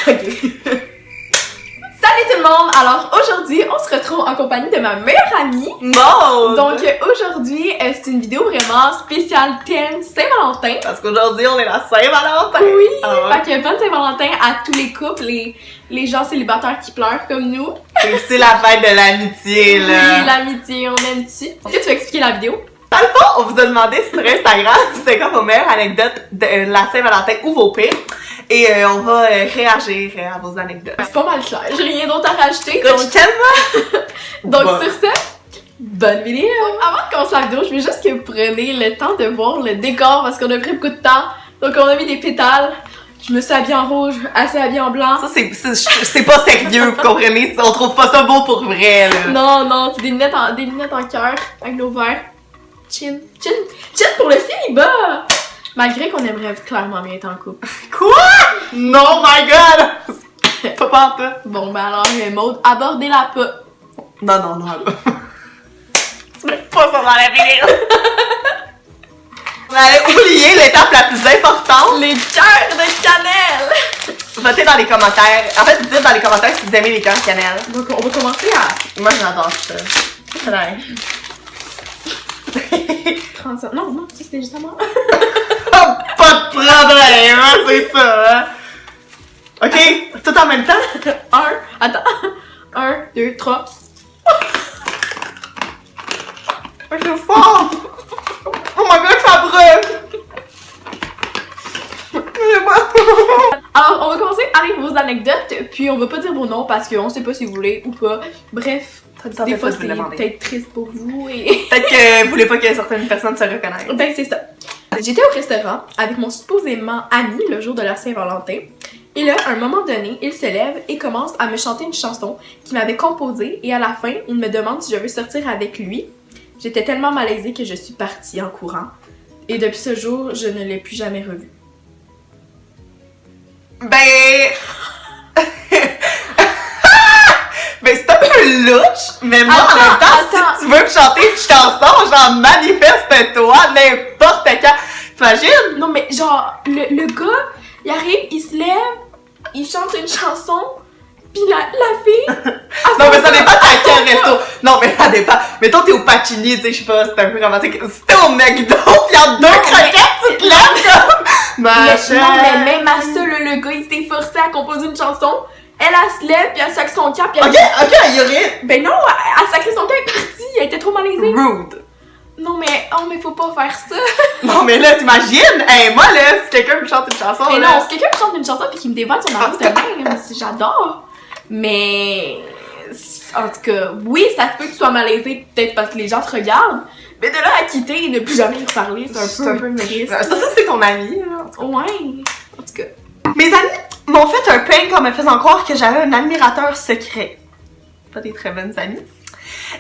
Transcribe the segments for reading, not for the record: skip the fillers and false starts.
Ok. Salut tout le monde! Alors aujourd'hui, on se retrouve en compagnie de ma meilleure amie. Maud! Donc aujourd'hui, c'est une vidéo vraiment spéciale thème Saint-Valentin. Parce qu'aujourd'hui, on est la Saint-Valentin! Oui! Alors, Fait que bonne Saint-Valentin à tous les couples, les gens célibataires qui pleurent comme nous. c'est aussi la fête de l'amitié, là! Oui, l'amitié, on aime-tu. Est-ce que tu veux expliquer la vidéo? Dans le fond, on vous a demandé sur Instagram c'était quoi vos meilleures anecdotes de la Saint-Valentin ou vos pires. Et on va réagir à vos anecdotes. C'est pas mal clair, j'ai rien d'autre à rajouter. Écoute, je t'aime! Donc Bon. sur ce, bonne vidéo! Avant de commencer la vidéo, je veux juste que vous preniez le temps de voir le décor parce qu'on a pris beaucoup de temps. Donc on a mis des pétales, je me suis habillée en rouge, assez habillée en blanc. Ça, c'est pas sérieux, vous comprenez? On trouve pas ça beau pour vrai, là. Non, c'est des lunettes en cœur avec nos verres. Chin pour le célibat! Malgré qu'on aimerait clairement bien être en couple. Quoi? Non, my god! Pas pantoute. Bon ben alors Maud, abordez-la pas. Non, là. Tu mets pas ça dans la vidéo. On allait oublier l'étape la plus importante. Les cœurs de cannelle! Votez dans les commentaires. En fait, dites dans les commentaires si vous aimez les cœurs cannelle. Donc on va commencer à Moi, j'adore ça. Ouais. 35. Non, ça c'était juste à moi. Pas de problème, hein, c'est ça. Hein? Ok, tout en même temps. Attends. 1, 2, 3. C'est fort. Oh my god, ça brûle. Alors, on va commencer avec vos anecdotes, puis on va pas dire vos noms parce qu'on sait pas si vous voulez ou pas. Bref, des fois c'est peut-être triste pour vous et... Peut-être que vous voulez pas que certaines personnes se reconnaissent. Ben c'est ça. J'étais au restaurant avec mon supposément ami le jour de la Saint-Valentin. Et là, à un moment donné, il se lève et commence à me chanter une chanson qu'il m'avait composée. Et à la fin, il me demande si je veux sortir avec lui. J'étais tellement malaisée que je suis partie en courant. Et depuis ce jour, je ne l'ai plus jamais revu. Ben c'est un peu louche, mais moi en même temps, si tu veux me chanter une chanson, genre manifeste-toi n'importe quand. T'imagines? Non mais genre, le gars, il arrive, il se lève, il chante une chanson, pis la fille... Non mais ça dépend à quel resto. Non mais ça dépend. Mettons t'es au Pacini, tu sais, je sais pas, c'est un peu romantique. Si t'es au McDo, pis y'a deux croquettes, tu te lèves comme... Non mais même à ça, le gars, il s'est forcé à composer une chanson. Elle se lève, puis elle sacre son cap, puis elle... Ok, y'a rien. Ben non, elle sacré son cap, elle est partie, elle était trop malaisée. Rude. Non mais, mais faut pas faire ça. Non mais là, t'imagines? Hey, moi là, si quelqu'un me chante une chanson, Mais là... non, si quelqu'un me chante une chanson puis qu'il me dévoile son amour de même, j'adore. Mais, en tout cas, oui, ça se peut que tu sois malaisé, peut-être parce que les gens te regardent. Mais de là à quitter et ne plus jamais y reparler, c'est un peu une risque. Ça c'est ton ami, là. Ouais, en tout cas. Mes amis m'ont fait un prank en me faisant croire que j'avais un admirateur secret. Pas des très bonnes amies.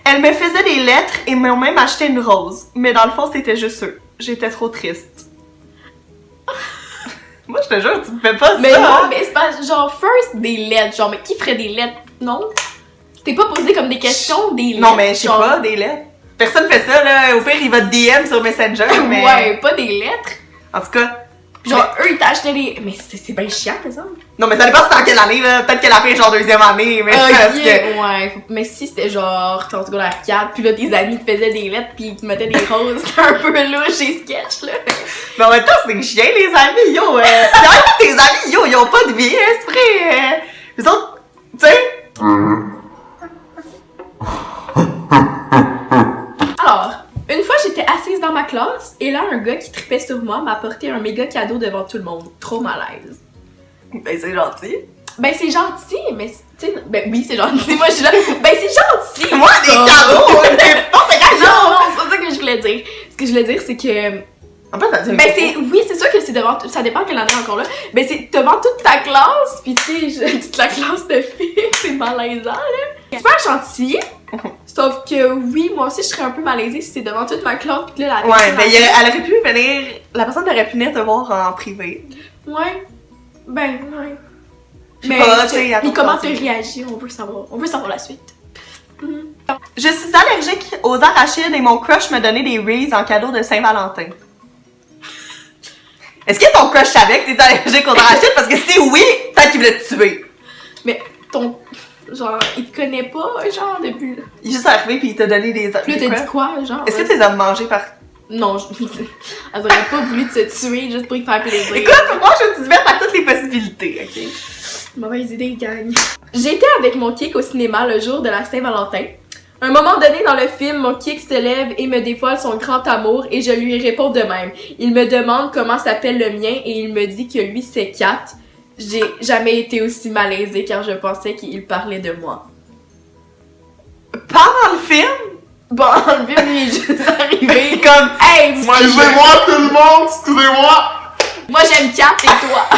Elles me faisaient des lettres et m'ont même acheté une rose. Mais dans le fond, c'était juste eux. J'étais trop triste. Moi, je te jure, tu me fais pas Mais ça. non, mais c'est pas genre first des lettres. Genre, mais qui ferait des lettres? Non? Tu t'es pas posé comme des questions, des lettres? Non, mais je sais genre... pas, des lettres. Personne fait ça, là. Au pire, il va te DM sur Messenger, mais... Ouais, pas des lettres. En tout cas... Genre, eux, ils t'achetaient des... Mais c'est bien chiant, par exemple. Non, mais ça dépend c'est en quelle année, là. Peut-être qu'elle a fait genre deuxième année, mais parce que... Ouais, mais si c'était genre ton secondaire 4, puis là tes amis te faisaient des lettres pis ils te mettaient des roses, c'était un peu louche et sketch là. Mais en même temps, c'est des chiens, les amis, yo! Tes amis, yo, ils ont pas de vie, esprit! Les autres, tu sais... Alors, une fois j'étais assise dans ma classe, et là un gars qui tripait sur moi m'a apporté un méga cadeau devant tout le monde. Trop malaise. Ben, c'est gentil. Ben c'est gentil, mais tu sais, ben oui c'est gentil, moi je suis là, ben c'est gentil! Moi, des cadeaux, n'importe quel Non, c'est pas ça que je voulais dire. Ce que je voulais dire, c'est que... En fait, ça dit Ben oui, c'est sûr que c'est devant, ça dépend quelle année encore là, ben c'est devant toute ta classe, pis tu sais, toute la classe de filles, c'est malaisant là. Super gentil, sauf que oui, moi aussi je serais un peu malaisée si c'est devant toute ma classe, pis là la Ouais, ben elle aurait pu venir, la personne aurait pu venir te voir en privé. Ouais, ben ouais. Mais pas, tu sais, puis comment tu réagis, on veut savoir la suite. Je suis allergique aux arachides et mon crush me donnait des Reese en cadeau de Saint-Valentin. Est-ce que ton crush savait que t'étais allergique aux arachides? Parce que si oui, peut-être qu'il voulait te tuer. Mais ton... Genre, il te connaît pas, genre, depuis... Il est juste arrivé puis il t'a donné des... Puis là, t'as dit quoi, genre? Est-ce que t'es as mangé par... Non, elle aurait pas voulu te tuer juste pour y faire plaisir. Écoute, moi, je suis ouverte à toutes les possibilités, ok? Mauvaise idée, gang. J'étais avec mon kick au cinéma le jour de la Saint-Valentin. À un moment donné dans le film, mon kick se lève et me dévoile son grand amour et je lui réponds de même. Il me demande comment s'appelle le mien et il me dit que lui c'est Kat. J'ai jamais été aussi malaisée car je pensais qu'il parlait de moi. Pas dans le film? Bon, le film lui est juste arrivé Comme, hey, Excusez-moi tout le monde, excusez-moi! moi j'aime Kat et toi.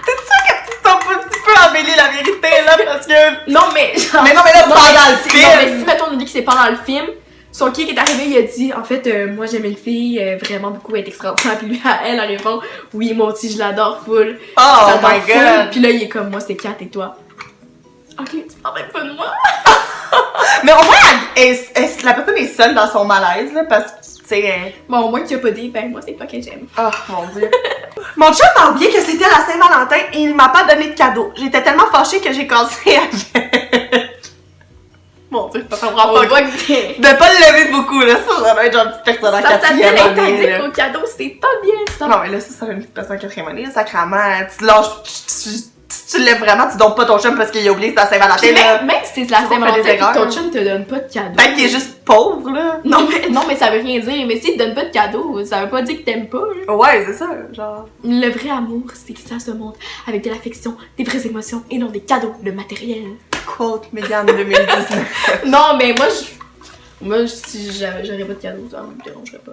t'es sûr que tu t'as un petit peu embelli la vérité, là, parce que... Non mais genre, Mais non, mais là, non, pas mais dans le si- film! Non, mais si, mettons, on nous dit que c'est pas dans le film, son kick est arrivé, il a dit, en fait, moi j'aime une fille, vraiment beaucoup, elle est extraordinaire, puis lui, elle répond, oui, moi aussi, je l'adore full. Oh Je l'adore my full. god! Puis là, il est comme, moi, c'est Kat et toi. Ok, tu parles même pas de moi. Mais au moins, la personne est seule dans son malaise, là, parce que, tu sais... Bon, au moins que tu as pas dit, ben, moi, c'est pas que j'aime. Oh, mon Dieu. Mon chum m'a oublié que c'était la Saint-Valentin et il m'a pas donné de cadeau. J'étais tellement fâchée que j'ai cassé avec... Mon Dieu, ça comprend On pas. voit que t'es... De pas le lever beaucoup, là, ça doit être genre une petite personne en Ça s'appelle quatrième année, là. interdit au cadeau, c'est pas bien, ça. Non, mais là, ça une petite personne en quatrième année, sacrément. Tu lâches... Si tu lèves vraiment, tu donnes pas ton chum parce qu'il a oublié sa Saint-Valentin, Puis là. même si c'est la Tu vas faire des Saint-Valentin, erreurs. puis ton chum te donne pas de cadeau. Peut-être qu'il est juste pauvre, là. Non, mais ça veut rien dire. Mais s'il te donne pas de cadeau, ça veut pas dire que t'aimes pas, là. Ouais, c'est ça, genre... Le vrai amour, c'est que ça se montre avec de l'affection, des vraies émotions et non des cadeaux, le matériel. Quote Mégane 2019. Non, mais moi, si j'aurais pas de cadeaux, ça me dérangerait pas.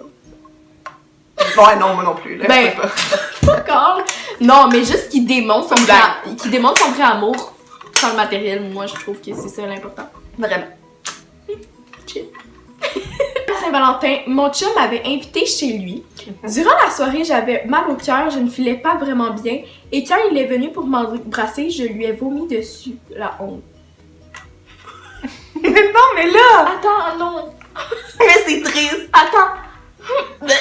Ouais, non, moi non plus, là. Ben, Je peux pas. D'accord. Non, mais juste qu'il démontre son Ben. vrai amour sans le matériel, moi, je trouve que c'est ça l'important. Vraiment. Chill. Saint-Valentin, mon chum m'avait invité chez lui. Durant la soirée, j'avais mal au cœur, je ne filais pas vraiment bien, et quand il est venu pour m'embrasser, je lui ai vomi dessus. La honte. Mais non, mais là! Attends, non. Mais c'est triste! Attends. Ouais!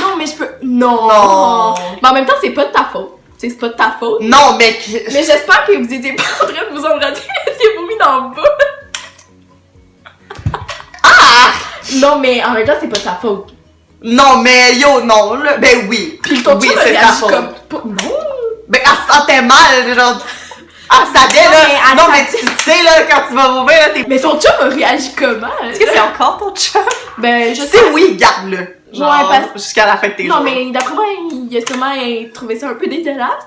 Non, mais je peux. Non. Non. Mais en même temps, c'est pas de ta faute. C'est pas de ta faute. Non, mais... Mais j'espère que vous étiez pas en train de vous embrasser et de vomi dans le bas. Ah! Non, mais en même temps, c'est pas de ta faute. Non, mais yo, non, là. Ben oui. Puis ton oui, chum a c'est ta réagi faute. comme. Non. Ben, elle se sentait mal, genre... Elle savait, Non, là. mais elle Non, savait. mais tu sais, là, quand tu vas vomir, là, t'es... Mais son chum a réagi comment? Est-ce que c'est encore ton chum? Ben, je Je sais. sais, oui, garde-le. Genre, Ouais, parce- jusqu'à la fin de tes jours. Non, mais d'après moi, il a sûrement trouvé ça un peu dégueulasse.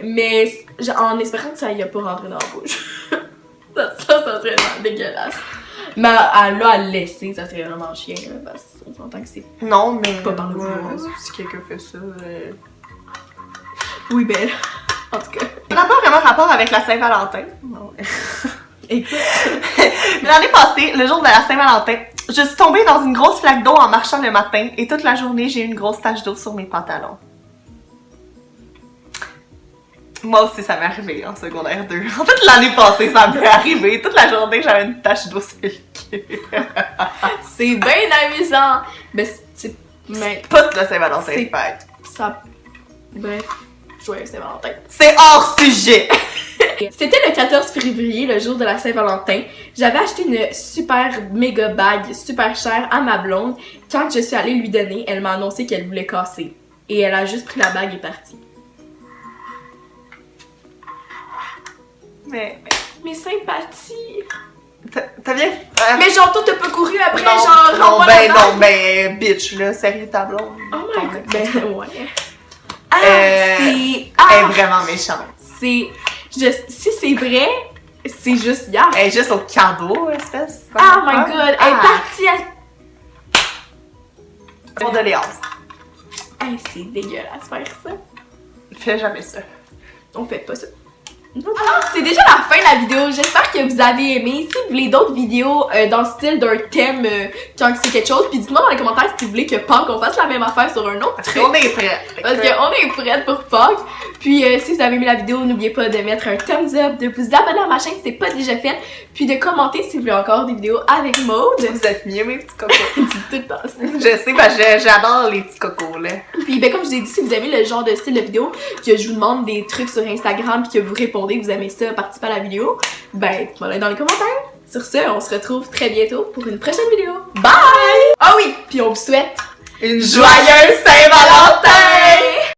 Mais en espérant que ça y a pas rentré dans la bouche. ça serait vraiment dégueulasse. Mais à le laisser, ça serait vraiment chien, là, parce qu'on s'entend que c'est. Non, mais... Pas par le ouais, vouloir. si quelqu'un fait ça... Oui, belle. En tout cas. Ça n'a pas vraiment rapport avec la Saint-Valentin. Non. Écoute. L'année passée, le jour de la Saint-Valentin, je suis tombée dans une grosse flaque d'eau en marchant le matin et toute la journée, j'ai eu une grosse tache d'eau sur mes pantalons. Moi aussi, ça m'est arrivé en secondaire 2. En fait, l'année passée, ça m'est arrivé. Toute la journée, j'avais une tache d'eau sur le cul. C'est bien amusant. Mais c'est. Mais Pas de la Saint-Valentin, C'est- fête. ça. Bref. Joyeux Saint-Valentin. C'est hors sujet! C'était le 14 février, le jour de la Saint-Valentin. J'avais acheté une super méga bague super chère à ma blonde. Quand je suis allée lui donner, elle m'a annoncé qu'elle voulait casser. Et elle a juste pris la bague et partie. Mais... Mes sympathies! T'as bien... Mais genre, toi, t'as pas couru après, non, genre, non, rends-moi la ben bague. non, ben bitch, là, sérieux ta blonde. Oh my Ton god. ex. Ben, ouais. Ah, c'est. Elle est Ah! vraiment méchante. C'est. Si c'est vrai, c'est juste hier. Elle est juste au cadeau, espèce. Oh my god, elle est partie à. Condoléances. Hey, c'est dégueulasse faire ça. Fais jamais ça. On fait pas ça. Alors, c'est déjà la fin de la vidéo. J'espère que vous avez aimé. Si vous voulez d'autres vidéos dans le style d'un thème quand c'est quelque chose, puis dites-moi dans les commentaires si vous voulez que Pâques, on fasse la même affaire sur un autre Parce truc. qu'on est prêts. Parce qu'on est prête pour Pâques. Puis si vous avez aimé la vidéo, n'oubliez pas de mettre un thumbs up, de vous abonner à ma chaîne si c'est pas déjà fait, puis de commenter si vous voulez encore des vidéos avec Maude. Vous êtes mieux, mes petits cocos. Dis tout le temps ça. Je sais, parce que j'adore les petits cocos, là. Puis ben comme je vous ai dit, si vous aimez le genre de style de vidéo, que je vous demande des trucs sur Instagram puis que vous répondez, que vous aimez ça, participer à la vidéo, ben dites-moi dans les commentaires. Sur ce, on se retrouve très bientôt pour une prochaine vidéo. Bye! Ah oui! Puis on vous souhaite Une joyeuse Saint-Valentin!